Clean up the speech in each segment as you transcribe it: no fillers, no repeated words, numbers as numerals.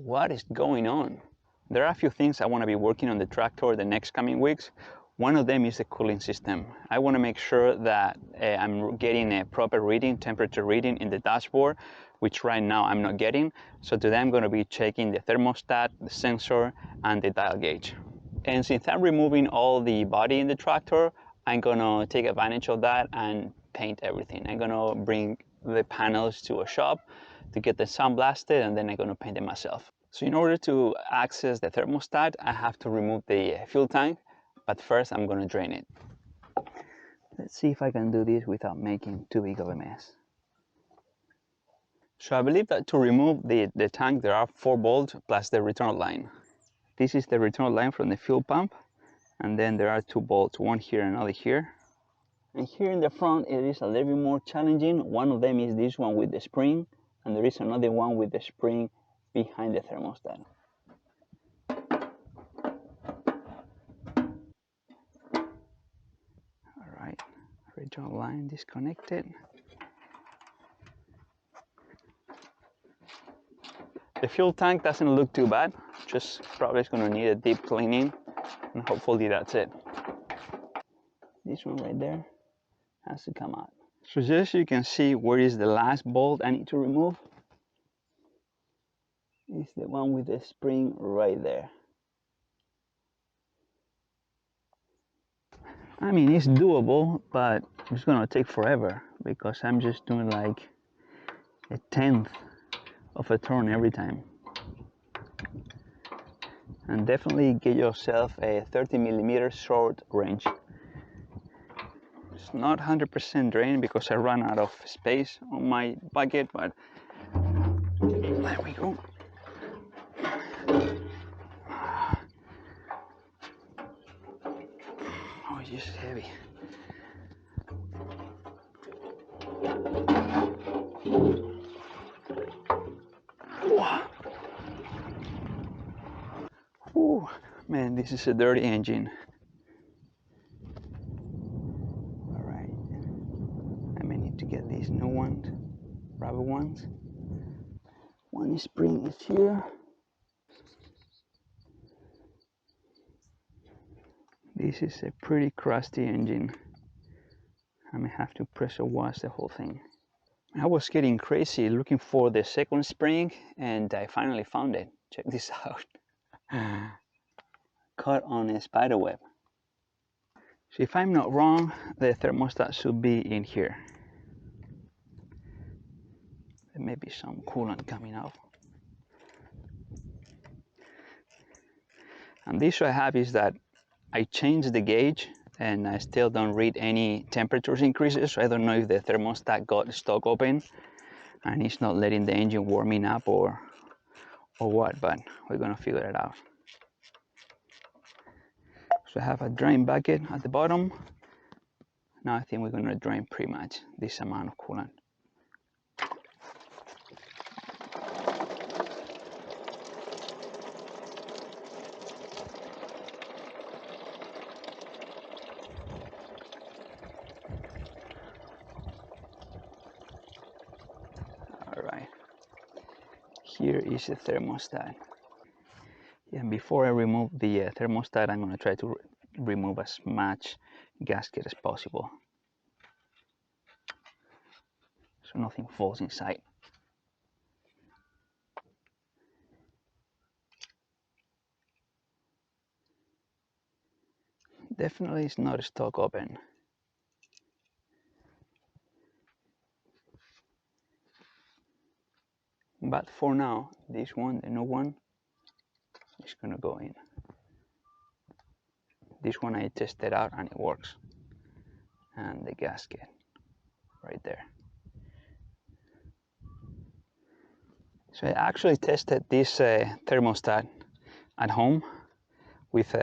What is going on? There are a few things I want to be working on the tractor the next coming weeks. One of them is the cooling system. I want to make sure that I'm getting a proper reading, temperature reading in the dashboard, which right now I'm not getting. So today I'm going to be checking the thermostat, the sensor, and the dial gauge. And since I'm removing all the body in the tractor, I'm going to take advantage of that and paint everything. I'm going to bring the panels to a shop to get them sandblasted, and then I'm going to paint them myself. So in order to access the thermostat, I have to remove the fuel tank, but first I'm going to drain it. Let's see if I can do this without making too big of a mess. So I believe that to remove the tank, there are 4 bolts plus the return line. This is the return line from the fuel pump, and then there are 2 bolts, one here and another here. And here in the front, it is a little bit more challenging. One of them is this one with the spring, and there is another one with the spring behind the thermostat. All right, return line disconnected. The fuel tank doesn't look too bad, just probably is going to need a deep cleaning, and hopefully that's it. This one right there has to come out. So just so you can see where is the last bolt I need to remove. It's the one with the spring right there. I mean, it's doable, but it's gonna take forever because I'm just doing like 1/10 of a turn every time. And definitely get yourself a 30mm short wrench. It's not 100% drained because I ran out of space on my bucket, but there we go. Oh, it's just heavy. Ooh, man, this is a dirty engine. All right, I may need to get these new ones, rubber ones. One spring is here. This is a pretty crusty engine. I may have to pressure wash the whole thing. I was getting crazy looking for the second spring, and I finally found it. Check this out. Caught on a spider web. So if I'm not wrong, the thermostat should be in here. There may be some coolant coming out. And the issue I have is that I changed the gauge and I still don't read any temperatures increases. So I don't know if the thermostat got stuck open and it's not letting the engine warming up or what, but we're gonna figure it out. So I have a drain bucket at the bottom. Now I think we're gonna drain pretty much this amount of coolant. All right, here is the thermostat. And before I remove the thermostat, I'm gonna try to remove as much gasket as possible, so nothing falls inside. Definitely it's not stuck open. But for now, this one, the new one, is gonna go in. This one I tested out and it works. And the gasket right there. So I actually tested this thermostat at home with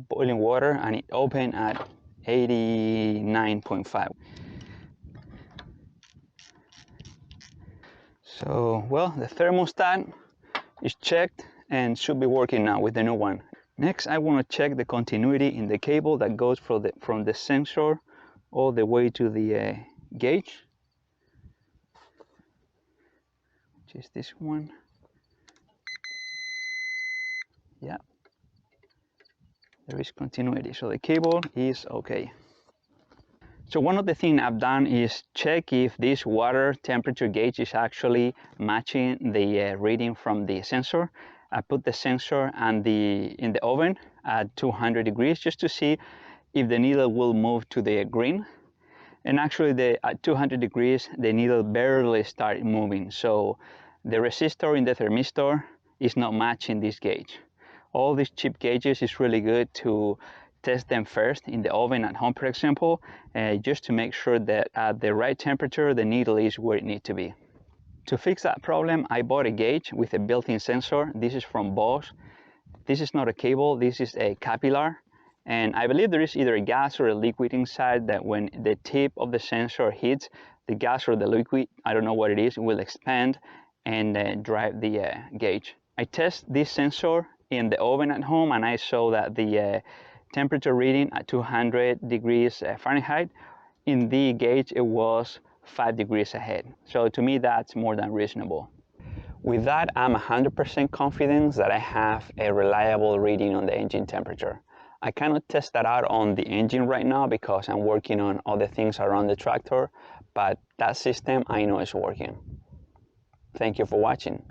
boiling water, and it opened at 89.5. So, well, the thermostat is checked and should be working now with the new one. Next, I want to check the continuity in the cable that goes from the sensor all the way to the gauge, which is this one. Yeah, there is continuity, so the cable is okay. So one of the things I've done is check if this water temperature gauge is actually matching the reading from the sensor. I put the sensor in the oven at 200 degrees just to see if the needle will move to the green. And actually at 200 degrees, the needle barely started moving. So the resistor in the thermistor is not matching this gauge. All these cheap gauges is really good to test them first in the oven at home, for example, just to make sure that at the right temperature, the needle is where it needs to be. To fix that problem, I bought a gauge with a built-in sensor. This is from Bosch. This is not a cable, this is a capillar. And I believe there is either a gas or a liquid inside that when the tip of the sensor hits the gas or the liquid, I don't know what it is, it will expand and drive the gauge. I test this sensor in the oven at home and I saw that the temperature reading at 200 degrees Fahrenheit, in the gauge it was 5 degrees ahead. So to me that's more than reasonable. With that, I'm 100% confident that I have a reliable reading on the engine temperature. I cannot test that out on the engine right now because I'm working on other things around the tractor, but that system I know is working. Thank you for watching.